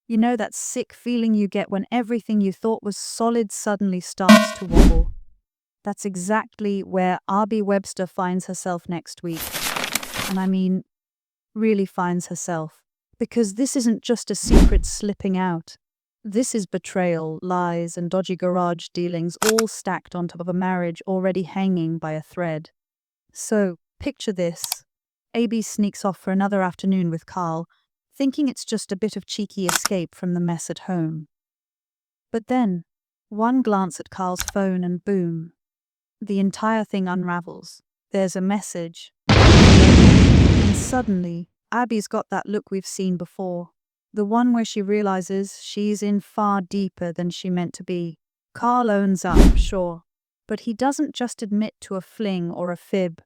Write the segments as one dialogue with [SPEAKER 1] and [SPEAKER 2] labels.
[SPEAKER 1] You know that sick feeling you get when everything you thought was solid suddenly starts to wobble? That's exactly where Abi Webster finds herself next week. And I mean, really finds herself. Because this isn't just a secret slipping out. This is betrayal, lies, and dodgy garage dealings all stacked on top of a marriage already hanging by a thread. So, picture this. AB sneaks off for another afternoon with Carl, thinking it's just a bit of cheeky escape from the mess at home. But then, one glance at Carl's phone and boom, the entire thing unravels. There's a message. And suddenly, Abby's got that look we've seen before. The one where she realizes she's in far deeper than she meant to be. Carl owns up, sure. But he doesn't just admit to a fling or a fib.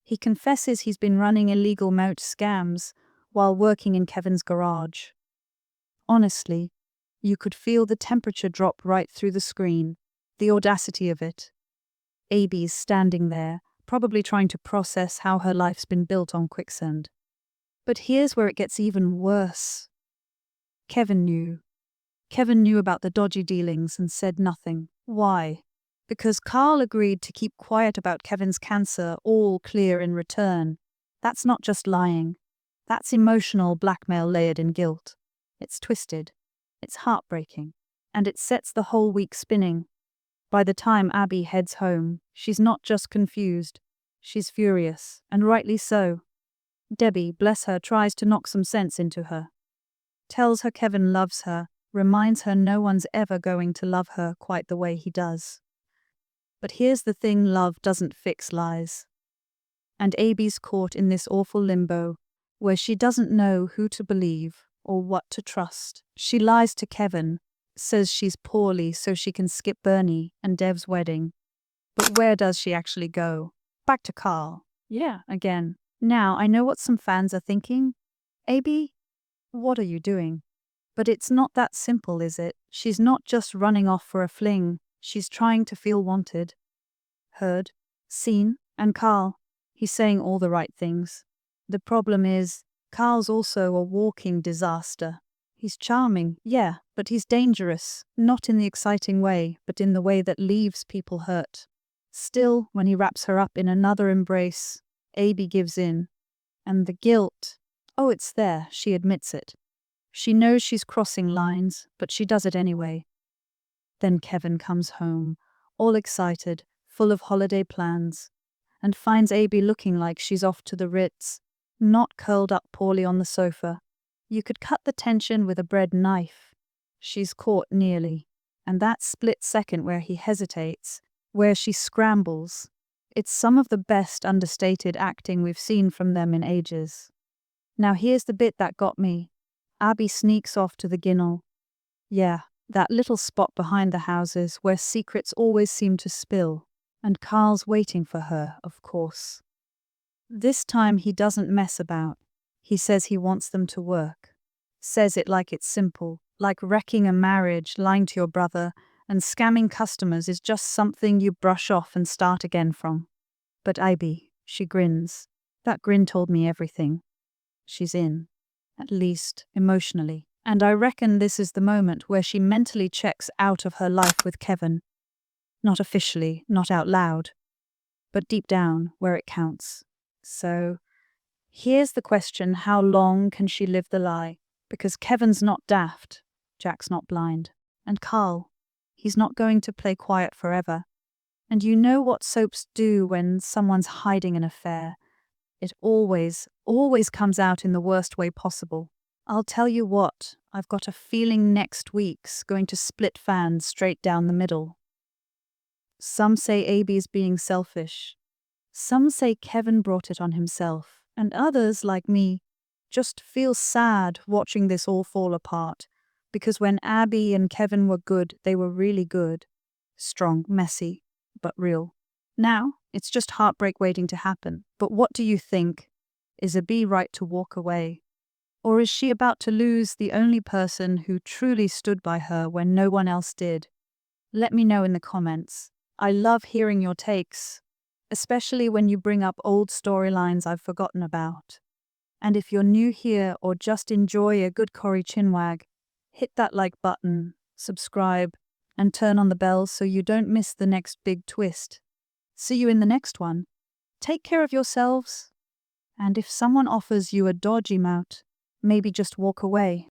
[SPEAKER 1] He confesses he's been running illegal moat scams while working in Kevin's garage. Honestly, you could feel the temperature drop right through the screen. The audacity of it. Abby's standing there, probably trying to process how her life's been built on quicksand. But here's where it gets even worse. Kevin knew. Kevin knew about the dodgy dealings and said nothing. Why? Because Carl agreed to keep quiet about Kevin's cancer, all clear in return. That's not just lying. That's emotional blackmail layered in guilt. It's twisted. It's heartbreaking. And it sets the whole week spinning. By the time Abby heads home, she's not just confused. She's furious, and rightly so. Debbie, bless her, tries to knock some sense into her. Tells her Kevin loves her, reminds her no one's ever going to love her quite the way he does. But here's the thing, love doesn't fix lies. And Abby's caught in this awful limbo, where she doesn't know who to believe or what to trust. She lies to Kevin, says she's poorly so she can skip Bernie and Dev's wedding. But where does she actually go? Back to Carl. Yeah, again. Now, I know what some fans are thinking. Abby, what are you doing? But it's not that simple, is it? She's not just running off for a fling. She's trying to feel wanted, heard, seen, and Carl, he's saying all the right things. The problem is, Carl's also a walking disaster. He's charming, yeah, but he's dangerous, not in the exciting way, but in the way that leaves people hurt. Still, when he wraps her up in another embrace, Abby gives in. And the guilt, oh, it's there, she admits it. She knows she's crossing lines, but she does it anyway. Then Kevin comes home, all excited, full of holiday plans, and finds Abby looking like she's off to the Ritz, not curled up poorly on the sofa. You could cut the tension with a bread knife. She's caught nearly, and that split second where he hesitates, where she scrambles, it's some of the best understated acting we've seen from them in ages. Now here's the bit that got me. Abby sneaks off to the ginnel. Yeah, that little spot behind the houses where secrets always seem to spill. And Carl's waiting for her, of course. This time he doesn't mess about. He says he wants them to work. Says it like it's simple, like wrecking a marriage, lying to your brother, and scamming customers is just something you brush off and start again from. But Abby, she grins. That grin told me everything. She's in. At least, emotionally. And I reckon this is the moment where she mentally checks out of her life with Kevin. Not officially, not out loud, but deep down where it counts. So, here's the question, how long can she live the lie? Because Kevin's not daft, Jack's not blind. And Carl, he's not going to play quiet forever. And you know what soaps do when someone's hiding an affair. It always comes out in the worst way possible. I'll tell you what, I've got a feeling next week's going to split fans straight down the middle. Some say Abby's being selfish. Some say Kevin brought it on himself. And others, like me, just feel sad watching this all fall apart. Because when Abby and Kevin were good, they were really good. Strong, messy, but real. Now, it's just heartbreak waiting to happen. But what do you think? Is Abby right to walk away? Or is she about to lose the only person who truly stood by her when no one else did? Let me know in the comments. I love hearing your takes, especially when you bring up old storylines I've forgotten about. And if you're new here or just enjoy a good Corrie chinwag, hit that like button, subscribe, and turn on the bell so you don't miss the next big twist. See you in the next one. Take care of yourselves. And if someone offers you a dodgy mount, maybe just walk away.